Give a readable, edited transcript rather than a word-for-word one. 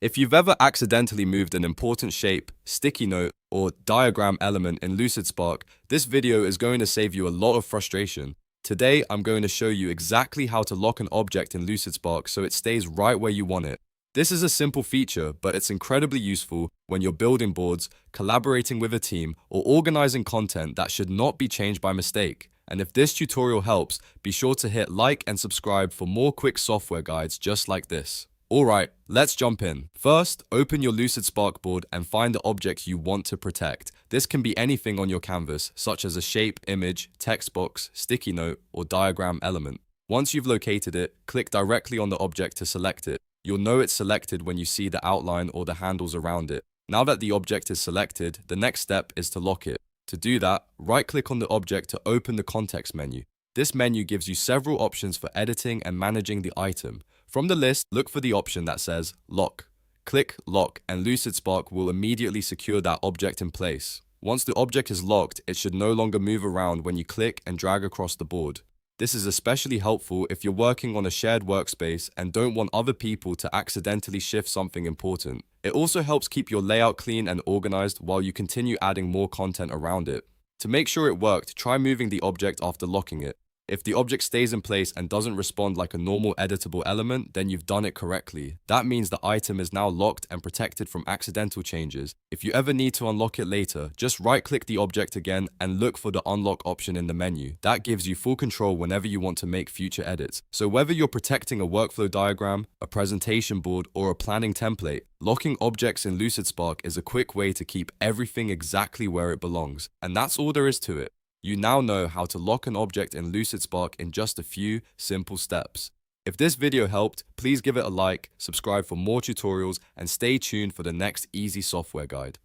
If you've ever accidentally moved an important shape, sticky note, or diagram element in Lucidspark, this video is going to save you a lot of frustration. Today, I'm going to show you exactly how to lock an object in Lucidspark so it stays right where you want it. This is a simple feature, but it's incredibly useful when you're building boards, collaborating with a team, or organizing content that should not be changed by mistake. And if this tutorial helps, be sure to hit like and subscribe for more quick software guides just like this. Alright, let's jump in. First, open your Lucidspark board and find the object you want to protect. This can be anything on your canvas, such as a shape, image, text box, sticky note, or diagram element. Once you've located it, click directly on the object to select it. You'll know it's selected when you see the outline or the handles around it. Now that the object is selected, the next step is to lock it. To do that, right-click on the object to open the context menu. This menu gives you several options for editing and managing the item. From the list, look for the option that says Lock. Click Lock and Lucidspark will immediately secure that object in place. Once the object is locked, it should no longer move around when you click and drag across the board. This is especially helpful if you're working on a shared workspace and don't want other people to accidentally shift something important. It also helps keep your layout clean and organized while you continue adding more content around it. To make sure it worked, try moving the object after locking it. If the object stays in place and doesn't respond like a normal editable element, then you've done it correctly. That means the item is now locked and protected from accidental changes. If you ever need to unlock it later, just right-click the object again and look for the unlock option in the menu. That gives you full control whenever you want to make future edits. So whether you're protecting a workflow diagram, a presentation board, or a planning template, locking objects in Lucidspark is a quick way to keep everything exactly where it belongs. And that's all there is to it. You now know how to lock an object in Lucidspark in just a few simple steps. If this video helped, please give it a like, subscribe for more tutorials, and stay tuned for the next easy software guide.